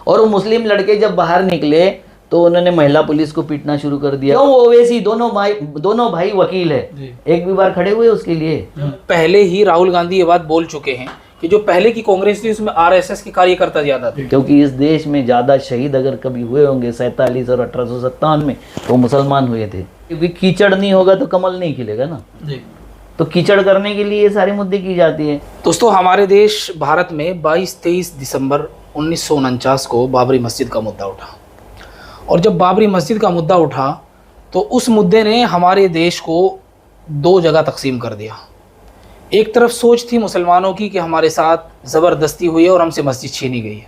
और वो मुस्लिम लड़के जब बाहर निकले तो उन्होंने महिला पुलिस को पीटना शुरू कर दिया। क्यों? ओवैसी दोनों भाई वकील है, एक भी बार खड़े हुए उसके लिए? पहले ही राहुल गांधी ये बात बोल चुके हैं कि जो पहले की कांग्रेस थी उसमें आरएसएस के कार्यकर्ता ज्यादा थे, क्योंकि इस देश में ज्यादा शहीद अगर कभी हुए होंगे 47 और 1857 में तो मुसलमान हुए थे। क्योंकि कीचड़ नहीं होगा तो कमल नहीं खिलेगा ना जी। तो कीचड़ करने के लिए ये सारे मुद्दे की जाती है। दोस्तों, हमारे देश भारत में 22-23 दिसंबर 1949 को बाबरी मस्जिद का मुद्दा उठा, और जब बाबरी मस्जिद का मुद्दा उठा तो उस मुद्दे ने हमारे देश को दो जगह तकसीम कर दिया। एक तरफ सोच थी मुसलमानों की कि हमारे साथ ज़बरदस्ती हुई है और हमसे मस्जिद छीनी गई है।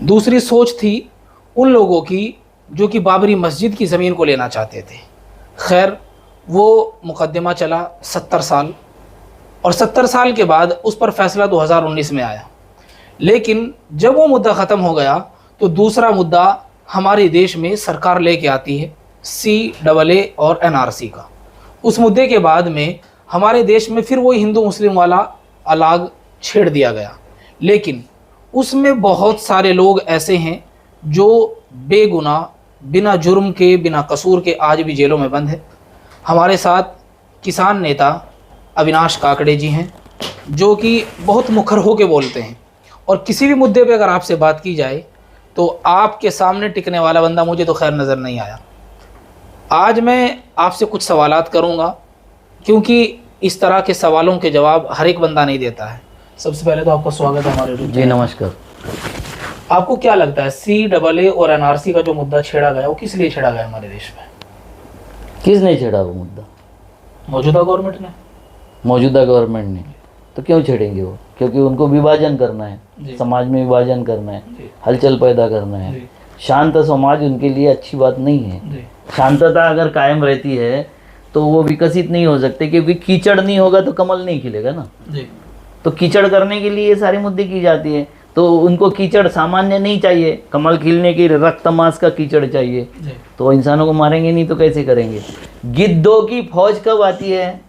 दूसरी सोच थी उन लोगों की जो कि बाबरी मस्जिद की ज़मीन को लेना चाहते थे। खैर, वो मुकदमा चला 70 साल, और 70 साल के बाद उस पर फैसला 2019 में आया। लेकिन जब वो मुद्दा ख़त्म हो गया तो दूसरा मुद्दा हमारे देश में सरकार लेके आती है, CAA और NRC का। उस मुद्दे के बाद में हमारे देश में फिर वही हिंदू मुस्लिम वाला अलग छेड़ दिया गया। लेकिन उसमें बहुत सारे लोग ऐसे हैं जो बेगुनाह, बिना जुर्म के, बिना कसूर के आज भी जेलों में बंद है। हमारे साथ किसान नेता अविनाश काकड़े जी हैं, जो कि बहुत मुखर होकर बोलते हैं, और किसी भी मुद्दे पे अगर आपसे बात की जाए तो आपके सामने टिकने वाला बंदा मुझे तो खैर नज़र नहीं आया। आज मैं आपसे कुछ सवालात करूंगा, क्योंकि इस तरह के सवालों के जवाब हर एक बंदा नहीं देता है। सबसे पहले तो आपका स्वागत है हमारे जी। नमस्कार। आपको क्या लगता है CAA और NRC का जो मुद्दा छेड़ा गया वो किस लिए छेड़ा गया हमारे देश में? किसने छेड़ा वो मुद्दा? मौजूदा गवर्नमेंट ने। मौजूदा गवर्नमेंट ने तो क्यों छेड़ेंगे वो? क्योंकि उनको विभाजन करना है, समाज में विभाजन करना है, हलचल पैदा करना है। शांत समाज उनके लिए अच्छी बात नहीं है। शांतता अगर कायम रहती है तो वो विकसित नहीं हो सकते, क्योंकि कीचड़ नहीं होगा तो कमल नहीं खिलेगा ना। तो कीचड़ करने के लिए ये सारे मुद्दे की जाती है। तो उनको कीचड़ सामान्य नहीं चाहिए, कमल खिलने की रक्त मांस का कीचड़ चाहिए। तो इंसानों को मारेंगे नहीं तो कैसे करेंगे? गिद्धों की फौज कब आती है?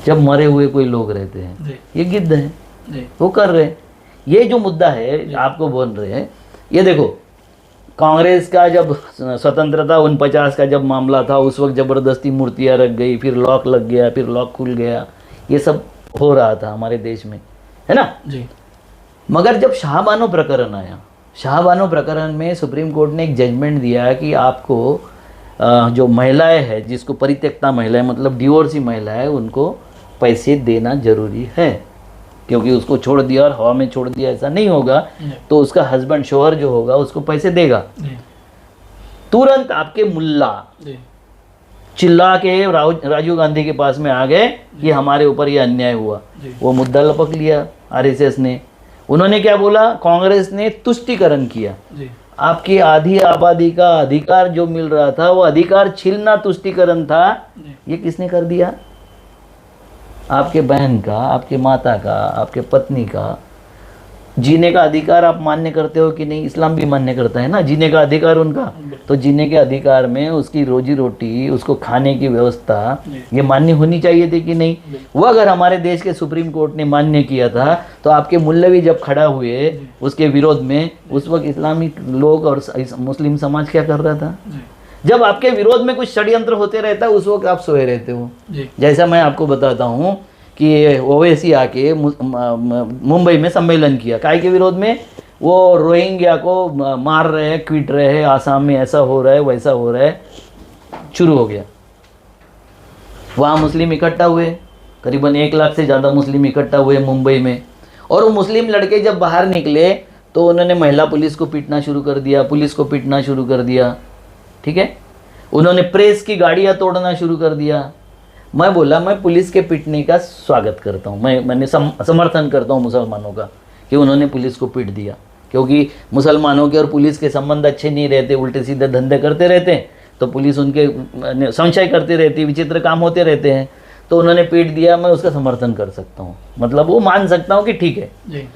जब मरे हुए कोई लोग रहते हैं। ये गिद्ध हैं, वो कर रहे हैं। ये जो मुद्दा है आपको बोल रहे हैं, ये देखो, कांग्रेस का जब स्वतंत्रता 49 का जब मामला था, उस वक्त ज़बरदस्ती मूर्तियाँ रख गई, फिर लॉक लग गया, फिर लॉक खुल गया, ये सब हो रहा था हमारे देश में, है ना जी। मगर जब शाहबानो प्रकरण आया, शाहबानो प्रकरण में सुप्रीम कोर्ट ने एक जजमेंट दिया कि आपको जो महिलाएं हैं, जिसको परित्यक्ता महिलाएं मतलब डिवोर्सी महिलाएं, उनको पैसे देना जरूरी है, क्योंकि उसको छोड़ दिया और हवा में छोड़ दिया ऐसा नहीं होगा, तो उसका हस्बैंड, शोहर जो होगा, उसको पैसे देगा। तुरंत आपके मुल्ला चिल्ला के राजीव गांधी के पास में आ गए कि हमारे ऊपर ये अन्याय हुआ। वो मुद्दा लपक लिया RSS ने। उन्होंने क्या बोला? कांग्रेस ने तुष्टीकरण किया। आपकी आधी आबादी का अधिकार जो मिल रहा था, वो अधिकार छीनना तुष्टीकरण था। ये किसने कर दिया? आपके बहन का, आपके माता का, आपके पत्नी का जीने का अधिकार आप मान्य करते हो कि नहीं? इस्लाम भी मान्य करता है ना जीने का अधिकार उनका। तो जीने के अधिकार में उसकी रोजी रोटी, उसको खाने की व्यवस्था, ये मान्य होनी चाहिए थी कि नहीं? वो अगर हमारे देश के सुप्रीम कोर्ट ने मान्य किया था तो आपके मुल्लवी जब खड़ा हुए उसके विरोध में, उस वक्त इस्लामी लोग और मुस्लिम समाज क्या कर रहा था? जब आपके विरोध में कुछ षड्यंत्र होते रहता है, उस वक्त आप सोए रहते हो। जैसा मैं आपको बताता हूँ कि ओवैसी आके मुंबई में सम्मेलन किया, काय के विरोध में? वो रोहिंग्या को मार रहे हैं, पीट रहे हैं, आसाम में ऐसा हो रहा है, वैसा हो रहा है, शुरू हो गया। वहाँ मुस्लिम इकट्ठा हुए, करीबन 1 लाख से ज़्यादा मुस्लिम इकट्ठा हुए मुंबई में। और वो मुस्लिम लड़के जब बाहर निकले तो उन्होंने महिला पुलिस को पीटना शुरू कर दिया, पुलिस को पीटना शुरू कर दिया, ठीक है। उन्होंने प्रेस की गाड़ियाँ तोड़ना शुरू कर दिया। मैं बोला, मैं पुलिस के पीटने का स्वागत करता हूँ, मैंने समर्थन करता हूँ मुसलमानों का कि उन्होंने पुलिस को पीट दिया, क्योंकि मुसलमानों के और पुलिस के संबंध अच्छे नहीं रहते, उल्टे सीधे धंधे करते रहते हैं, तो पुलिस उनके संशय करती रहती, विचित्र काम होते रहते हैं। तो उन्होंने पीट दिया, मैं उसका समर्थन कर सकता हूँ, मतलब वो मान सकता हूँ कि ठीक है जी।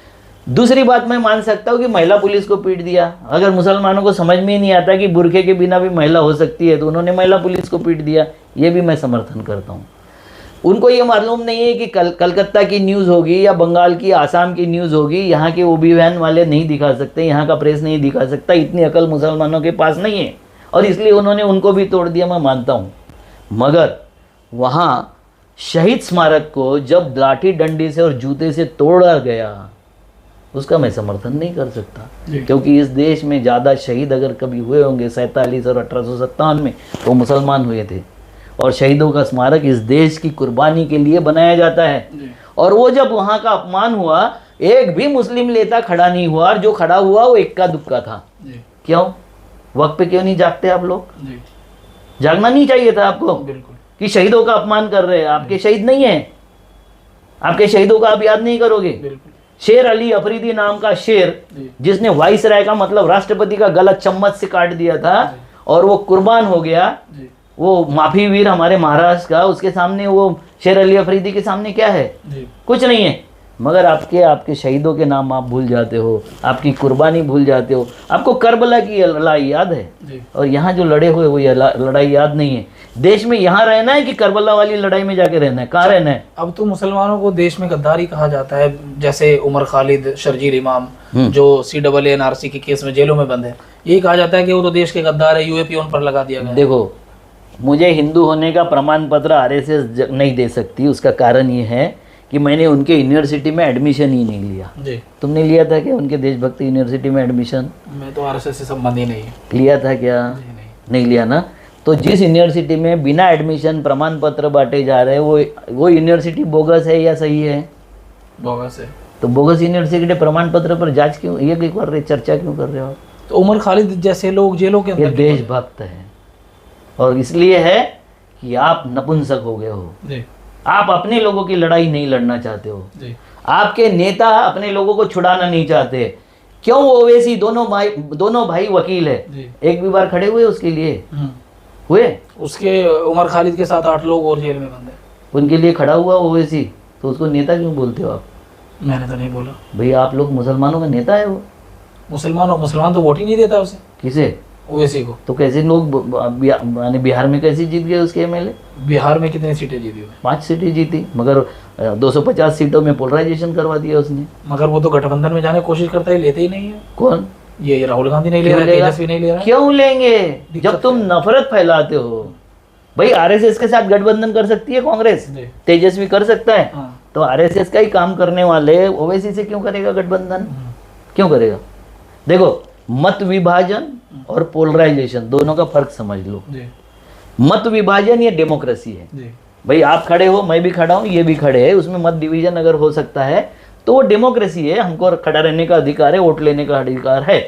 दूसरी बात मैं मान सकता हूँ कि महिला पुलिस को पीट दिया। अगर मुसलमानों को समझ में ही नहीं आता कि बुरखे के बिना भी महिला हो सकती है, तो उन्होंने महिला पुलिस को पीट दिया, ये भी मैं समर्थन करता हूँ। उनको ये मालूम नहीं है कि कलकत्ता की न्यूज़ होगी या बंगाल की, आसाम की न्यूज़ होगी, यहाँ के ओबी वैन वाले नहीं दिखा सकते, यहाँ का प्रेस नहीं दिखा सकता, इतनी अकल मुसलमानों के पास नहीं है, और इसलिए उन्होंने उनको भी तोड़ दिया, मैं मानता हूँ। मगर वहाँ शहीद स्मारक को जब लाठी डंडी से और जूते से तोड़ा गया, उसका मैं समर्थन नहीं कर सकता, क्योंकि इस देश में ज़्यादा शहीद अगर कभी हुए होंगे 47 और 1857 में, तो मुसलमान हुए थे। और शहीदों का स्मारक इस देश की कुर्बानी के लिए बनाया जाता है। और वो जब वहाँ का अपमान हुआ, एक भी मुस्लिम नेता खड़ा नहीं हुआ, और जो खड़ा हुआ वो इक्का दुक्का था। क्यों? वक्त पे क्यों नहीं जागते आप लोग? जागना नहीं चाहिए था आपको कि शहीदों का अपमान कर रहे हैं। आपके शहीद नहीं है, आपके शहीदों का आप याद नहीं करोगे। शेर अली अफरीदी नाम का शेर, जिसने वाइसराय का मतलब राष्ट्रपति का गला चम्मच से काट दिया था और वो कुर्बान हो गया, वो माफी वीर हमारे महाराष्ट्र का, उसके सामने वो शेर अली अफरीदी के सामने क्या है? कुछ नहीं है। मगर आपके शहीदों के नाम आप भूल जाते हो, आपकी कुर्बानी भूल जाते हो। आपको करबला की लड़ाई याद है, और यहाँ जो लड़े हुए वो ये लड़ाई याद नहीं है। देश में यहाँ रहना है कि करबला वाली लड़ाई में जाके रहना है? कहाँ रहना है? अब तो मुसलमानों को देश में गद्दारी कहा जाता है, जैसे उमर खालिद, शर्जील इमाम जो CAA के केस में जेलों में बंद है, यही कहा जाता है कि वो तो देश के गद्दार है, UAP उन पर लगा दिया गया। देखो, मुझे हिंदू होने का प्रमाण पत्र RSS नहीं दे सकती। उसका कारण ये है कि मैंने उनके यूनिवर्सिटी में एडमिशन ही नहीं लिया। जी। तुमने लिया था क्या उनके देशभक्ति यूनिवर्सिटी में एडमिशन? मैं तो RSS से संबंध ही नहीं है। लिया था क्या? नहीं लिया ना। तो जिस यूनिवर्सिटी में बिना एडमिशन प्रमाण पत्र बांटे जा रहे हैं, वो यूनिवर्सिटी बोगस है या सही है? बोगस है। तो बोगस यूनिवर्सिटी के प्रमाण पत्र पर जांच क्यों, ये कर रहे, चर्चा क्यों कर रहे हो? तो उमर खालिद जैसे लोग जेलों के अंदर, ये देशभक्त है, और इसलिए है कि आप नपुंसक हो गए हो। आप अपने लोगों की लड़ाई नहीं लड़ना चाहते हो। आपके नेता अपने लोगों को छुड़ाना नहीं चाहते। क्यों? ओवैसी दोनों भाई वकील है, एक भी बार खड़े हुए उसके लिए? हुए? उसके उमर खालिद के साथ 8 लोग और जेल में बंद है, उनके लिए खड़ा हुआ ओवैसी, तो उसको नेता क्यों बोलते हो आप? मैंने तो नहीं बोला भाई, आप लोग मुसलमानों का नेता है वो। मुसलमान तो वोट ही नहीं देता उसे। किसे? ओवैसी को। तो कैसे लोग बिहार में कैसे जीत गए उसके MLA? बिहार में कितनी सीटें जीती? 5 सीटें जीती, मगर 250 सीटों में पोलराइजेशन करवा दिया उसने। मगर वो तो गठबंधन में जाने की कोशिश करता है, लेते ही नहीं है। कौन? ये राहुल गांधी नहीं ले रहा है, तेजस्वी नहीं ले रहा है। क्यों लेंगे जब तुम नफरत फैलाते हो? भाई, RSS के साथ गठबंधन कर सकती है कांग्रेस, तेजस्वी कर सकता है, तो RSS का ही काम करने वाले ओवैसी से क्यों करेगा गठबंधन? क्यों करेगा? देखो, मत विभाजन और पोलराइजेशन दोनों का फर्क समझ लो। मत विभाजन ये डेमोक्रेसी है। भाई, आप खड़े हो, मैं भी खड़ा हूँ, ये भी खड़े हैं, उसमें मत डिवीजन अगर हो सकता है तो वो डेमोक्रेसी है, हमको खड़ा रहने का अधिकार है, वोट लेने का अधिकार है।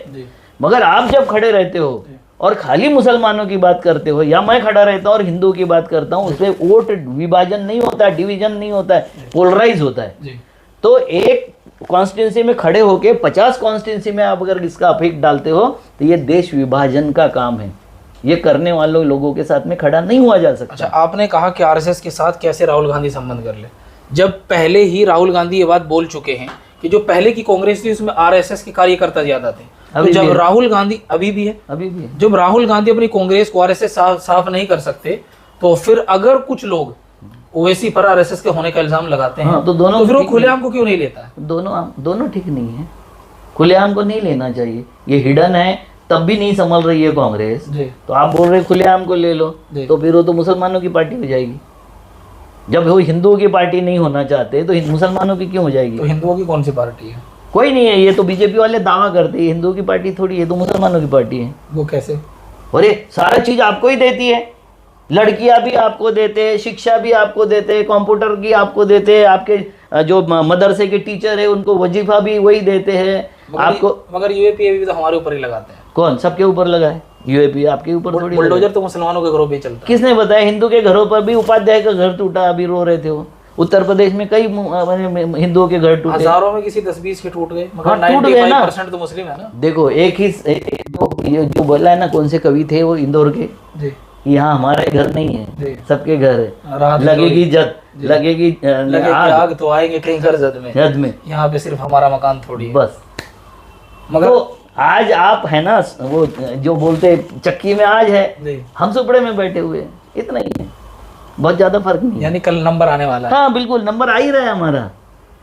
मगर आप जब खड़े रहते हो और खाली मुसलमानों की बात करते हो, या मैं खड़ा रहता हूँ और हिंदू की बात करता हूँ, उसमें वोट विभाजन नहीं होता, डिवीजन नहीं होता है, पोलराइज होता है। तो एक कॉन्स्टिट्यूंसी में खड़े होके 50 कॉन्स्टिट्यूंसी में आप अगर इसका अफेक्ट डालते हो, तो ये देश विभाजन का काम है। ये करने वालों लोगों के साथ में खड़ा नहीं हुआ जा सकता। अच्छा, आपने कहा कि RSS के साथ कैसे राहुल गांधी संबंध कर ले, जब पहले ही राहुल गांधी ये बात बोल चुके हैं कि जो पहले की कांग्रेस थी उसमें RSS के कार्यकर्ता ज्यादा थे। तो जब राहुल गांधी अभी भी है, जब राहुल गांधी अपनी कांग्रेस को RSS साफ नहीं कर सकते, तो फिर अगर कुछ लोग ओवैसी पर RSS के होने का इल्जाम लगाते हैं, तो दोनों, तो फिर वो खुलेआम को क्यों नहीं लेता है? दोनों ठीक नहीं है, खुलेआम को नहीं लेना चाहिए। ये हिडन है, तब भी नहीं संभल रही है कांग्रेस, तो आप बोल रहे खुलेआम को ले लो, तो फिर वो तो मुसलमानों की पार्टी हो जाएगी। जब वो हिंदुओं की पार्टी नहीं होना चाहते तो मुसलमानों की क्यों हो जाएगी? तो हिंदुओं की कौन सी पार्टी है? कोई नहीं है। ये तो बीजेपी वाले दावा करते हैं हिंदुओं की पार्टी थोड़ी है, तो मुसलमानों की पार्टी है। वो कैसे? अरे, सारा चीज आपको ही देती है, लड़कियां भी आपको देते हैं, शिक्षा भी आपको देते हैं, कंप्यूटर की आपको देते हैं, आपके जो मदरसे के टीचर है उनको वजीफा भी वही देते हैं आपको। मगर UAP भी तो हमारे ऊपर ही लगाते हैं। कौन? सबके ऊपर लगा है UAP, आपके ऊपर थोड़ी। बुलडोजर तो मुसलमानों के घरों पे चलता है। किसने बताया? हिंदू के घरों पर भी उपाध्याय का घर टूटा, अभी रो रहे थे वो। उत्तर प्रदेश में कई हिंदुओं के घर टूटे, हजारों में किसी 10-20 के टूट गए, मगर 95% तो मुस्लिम है ना। देखो, एक ही जो बोला है ना, कौन से कवि थे वो इंदौर के, यहाँ हमारे घर नहीं है, सबके घर है। लगेगी आग तो आएंगे कहीं घर जद में, यहाँ पे सिर्फ हमारा मकान थोड़ी है बस। मगर तो आज आप है ना, वो जो बोलते चक्की में आज है, हम सुपड़े में बैठे हुए, इतना ही है। बहुत ज़्यादा फर्क नहीं है। यानी कल नंबर आने वाला है। हाँ बिल्कुल, नंबर आ ही रहा है हमारा।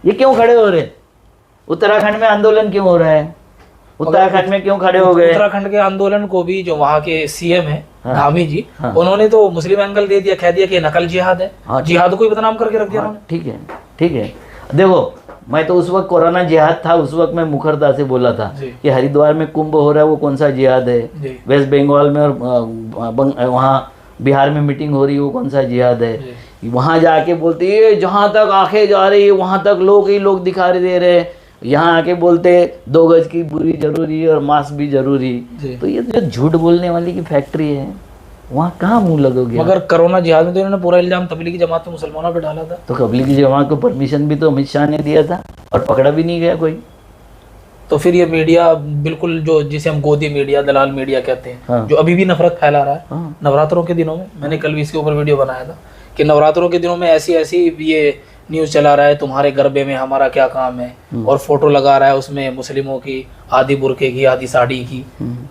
ये क्यों खड़े हो रहे? उत्तराखंड में आंदोलन क्यों हो रहा है? उत्तराखंड में क्यों खड़े हो गए? उत्तराखंड के आंदोलन को भी जो वहाँ के सीएम है हाँ। धामी जी, हाँ। उन्होंने तो मुस्लिम एंगल दे दिया, कह दिया कि ये नकल जिहाद है। हाँ। जिहाद को ही बदनाम करके रख दिया हाँ, उन्होंने। ठीक है ठीक है। देखो मैं तो उस वक्त कोरोना जिहाद था, उस वक्त मैं मुखरता से बोला था जी। कि हरिद्वार में कुंभ हो रहा है वो कौन सा जिहाद है, जी। वेस्ट बंगाल में और वहाँ बिहार में मीटिंग हो रही है वो कौन सा जिहाद है। वहाँ जाके बोलते ये जहाँ तक आंखें जा रही है वहाँ तक लोग ही लोग दिखाई दे रहे हैं, यहाँ आके बोलते 2 गज की दूरी जरूरी है और मास्क भी जरूरी। जी। तो ये जो झूठ बोलने वाली की फैक्ट्री है, वहाँ कहाँ मुंह लगोगे? मगर कोरोना जिहाद में तो इन्होंने पूरा इल्जाम तबलीगी जमात में मुसलमानों पे डाला था। तो तबलीगी जमात को परमिशन भी तो अमित शाह ने दिया था और पकड़ा भी नहीं गया कोई। तो फिर ये मीडिया बिल्कुल जो जिसे हम गोदी मीडिया, दलाल मीडिया कहते हैं, हाँ। जो अभी भी नफरत फैला रहा है। हाँ। नवरात्रों के दिनों में मैंने कल भी इसके ऊपर वीडियो बनाया था कि नवरात्रों के दिनों में ऐसी ऐसी ये न्यूज़ चला रहा है, तुम्हारे गरबे में हमारा क्या काम है, और फोटो लगा रहा है उसमें मुस्लिमों की, आधी बुरके की, आधी साड़ी की।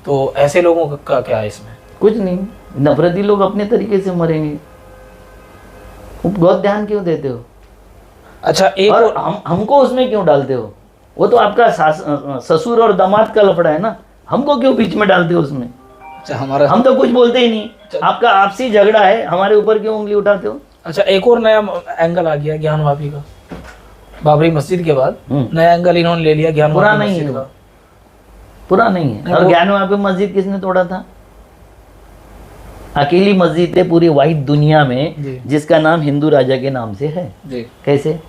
तो ऐसे लोगों का क्या है इसमें? कुछ नहीं, नफरती लोग अपने तरीके से मरेंगे। बहुत ध्यान क्यों देते हो? अच्छा एक और हमको उसमें क्यों डालते हो? वो तो आपका ससुर और दामाद का लफड़ा है ना, हमको क्यों बीच में डालते हो उसमें? अच्छा हमारा हम तो कुछ बोलते ही नहीं, आपका आपसी झगड़ा है, हमारे ऊपर क्यों उंगली उठाते हो? अच्छा एक और नया एंगल आ गया ज्ञान वापी का। बाबरी मस्जिद के बाद नया एंगल इन्होंने ले लिया ज्ञान पूरा वापी नहीं मस्जिद है, का। पूरा नहीं है। और ज्ञान वापी मस्जिद किसने तोड़ा था? अकेली मस्जिद है पूरी वाहिद दुनिया में जिसका नाम हिंदू राजा के नाम से है। जी। कैसे?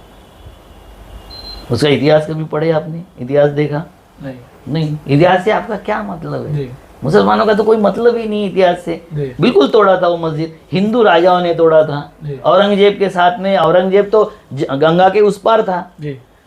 उसका इतिहास कभी पढ़े आपने? इतिहास देखा? नहीं। इतिहास से आपका क्या मतलब है? मुसलमानों का तो कोई मतलब ही नहीं इतिहास से। बिल्कुल तोड़ा था वो मस्जिद, हिंदू राजाओं ने तोड़ा था, औरंगजेब के साथ में। औरंगजेब तो गंगा के उस पार था।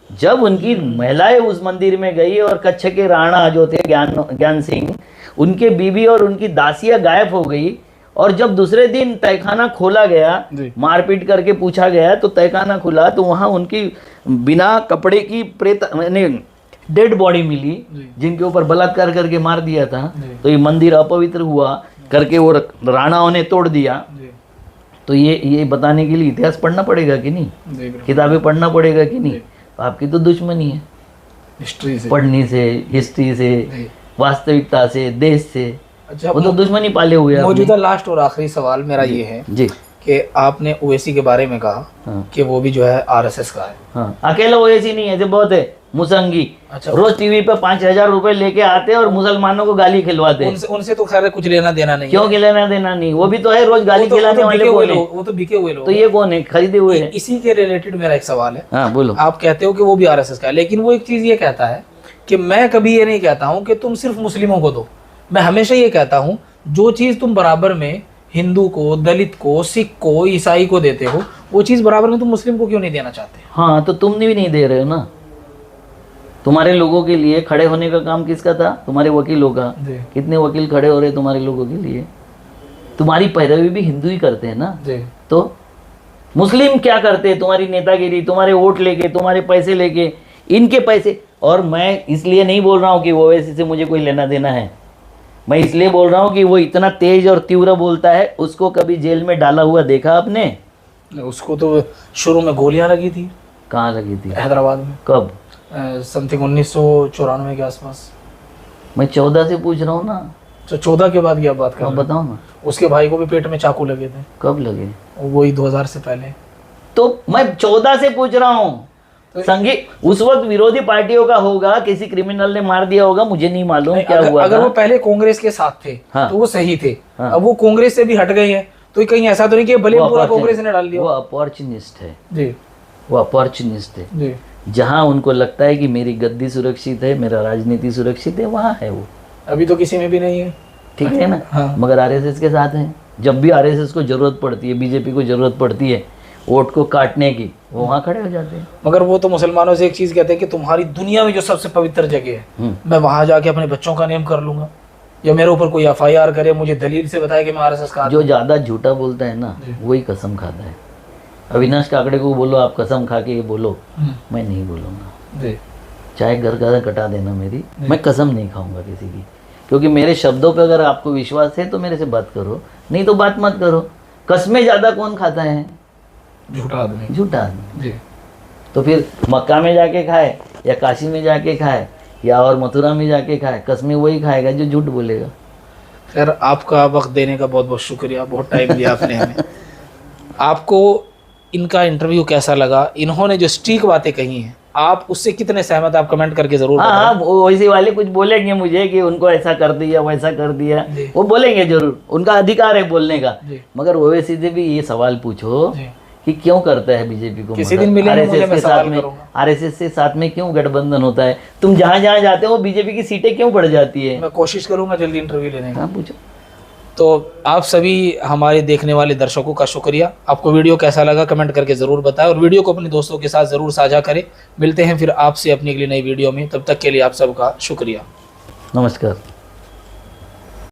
जब उनकी महिलाएं उस मंदिर में गई और कच्छ के राणा जो थे ज्ञान सिंह, उनके बीवी और उनकी दासियां गायब हो गई, और जब दूसरे दिन तहखाना खोला गया, मारपीट करके पूछा गया तो तहखाना खुला तो वहाँ उनकी बिना कपड़े की प्रेत डेड बॉडी मिली जिनके ऊपर बलात्कार करके मार दिया था। तो ये मंदिर अपवित्र हुआ करके वो राणाओं ने तोड़ दिया। तो ये बताने के लिए इतिहास पढ़ना पड़ेगा कि नहीं? किताबें पढ़ना पड़ेगा कि नहीं? आपकी तो दुश्मनी है हिस्ट्री से, पढ़ने से, हिस्ट्री से, वास्तविकता से, देश से। अच्छा वो तो दुश्मनी पाले हुए हैं। मौजूदा लास्ट और आखिरी सवाल मेरा ये है जी कि आपने ओवैसी के बारे में कहा हाँ। कि वो भी जो है आरएसएस का है। हाँ, अकेला ओवैसी नहीं है, जो बहुत है मुसंगी। अच्छा। रोज टीवी पे 5,000 रुपए लेके आते हैं और मुसलमानों को गाली खिलवाते हैं। उनसे तो खैर कुछ लेना देना नहीं। क्यों लेना देना नहीं? वो भी तो है, रोज गाली खिलाने वाले कौन है? वो तो बिके हुए लोग। तो ये कौन है? खरीदे हुए हैं। इसी के रिलेटेड मेरा एक सवाल है। हाँ बोलो। आप कहते हो कि वो भी आरएसएस का है, लेकिन वो एक चीज ये कहता है कि मैं कभी ये नहीं कहता हूँ कि तुम सिर्फ मुस्लिमों को दो। मैं हमेशा ये कहता हूँ जो चीज तुम बराबर में हिंदू को, दलित को, सिख को, ईसाई को देते हो, वो चीज बराबर में तुम मुस्लिम को क्यों नहीं देना चाहते? हाँ तो तुम भी नहीं दे रहे हो ना। तुम्हारे लोगों के लिए खड़े होने का काम किसका था? तुम्हारे वकीलों का। कितने वकील खड़े हो रहे तुम्हारे लोगों के लिए? तुम्हारी पैरवी भी हिंदू ही करते हैं ना। तो मुस्लिम क्या करते हैं? तुम्हारी नेतागिरी, तुम्हारे वोट लेके, तुम्हारे पैसे लेके, इनके पैसे। और मैं इसलिए नहीं बोल रहा हूँ कि वो वैसे से मुझे कोई लेना देना है, मैं इसलिए बोल रहा हूँ कि वो इतना तेज और तीव्र बोलता है। उसको कभी जेल में डाला हुआ देखा आपने? उसको तो शुरू में गोलियां लगी थी। कहाँ लगी थी? हैदराबाद में। कब? समथिंग 1994 के आसपास। मैं 14 से पूछ रहा हूँ ना। तो 14 के बाद की आप बात कर रहे हैं? बताओ ना। उसके भाई को भी पेट में चाकू लगे थे। कब लगे? वही 2000 से पहले। तो मैं 14 से पूछ रहा हूँ। संगीत उस वक्त विरोधी पार्टियों का होगा, किसी क्रिमिनल ने मार दिया होगा, मुझे नहीं मालूम क्या हुआ। अगर वो पहले कांग्रेस के साथ थे हाँ। तो वो सही थे। हाँ। अब वो कांग्रेस से भी हट गए हैं, तो कहीं ऐसा तो नहीं कि भले पूरा कांग्रेस ने डाल दिया। वो अपॉर्चुनिस्ट है जी, वो अपॉर्चुनिस्ट है जी। जहाँ उनको लगता है कि मेरी गद्दी सुरक्षित है, मेरा राजनीति सुरक्षित है, वहाँ है वो। अभी तो किसी में भी नहीं है। ठीक है ना। हाँ। मगर आरएसएस के साथ है। जब भी आरएसएस को जरूरत पड़ती है, बीजेपी को जरूरत पड़ती है वोट को काटने की, वो वहाँ खड़े हो जाते हैं। मगर वो तो मुसलमानों से एक चीज कहते हैं कि तुम्हारी दुनिया में जो सबसे पवित्र जगह है, मैं वहां जाके अपने बच्चों का नेम कर लूंगा, या मेरे ऊपर कोई FIR करे, मुझे दलील से बताए कि मैं आरएसएस का। जो ज्यादा झूठा बोलता है ना वही कसम खाता है। अविनाश काकड़े को बोलो आप कसम खा के ये बोलो, मैं नहीं बोलूँगा। चाहे घर का कटा देना मेरी, मैं कसम नहीं खाऊंगा किसी की। क्योंकि मेरे शब्दों पे अगर आपको विश्वास है तो मेरे से बात करो, नहीं तो बात मत करो। कसमें ज़्यादा कौन खाता है? झूठा आदमी। झूठा आदमी। जी। तो फिर मक्का में जाके खाए या काशी में जाके खाए या और मथुरा में जाके खाए, कसमें वही खाएगा जो झूठ बोलेगा। खैर, आपका वक्त देने का बहुत बहुत शुक्रिया, बहुत टाइम दिया आपने हमें। आपको इनका इंटरव्यू कैसा लगा? इन्होंने जो स्टीक बातें कही हैं, आप उससे कितने सहमत, आप कमेंट करके जरूर बताएं। हाँ, वैसे वाले कुछ बोलेंगे मुझे कि उनको ऐसा कर दिया वैसा कर दिया, वो बोलेंगे जरूर, उनका अधिकार है बोलने का। मगर वो सीधे भी ये सवाल पूछो कि क्यों करता है बीजेपी को, किसी दिन मिलेंगे मुझे, मैं सवाल करूंगा। आरएसएस के साथ में क्यों गठबंधन होता है? तुम जहाँ जहाँ जाते हो बीजेपी की सीटें क्यों बढ़ जाती है? मैं कोशिश करूंगा जल्दी इंटरव्यू लेने का। हाँ, पूछो। तो आप सभी हमारे देखने वाले दर्शकों का शुक्रिया। आपको वीडियो कैसा लगा कमेंट करके ज़रूर बताएं और वीडियो को अपने दोस्तों के साथ ज़रूर साझा करें। मिलते हैं फिर आपसे अपनी अगली नई वीडियो में, तब तक के लिए आप सबका शुक्रिया। नमस्कार।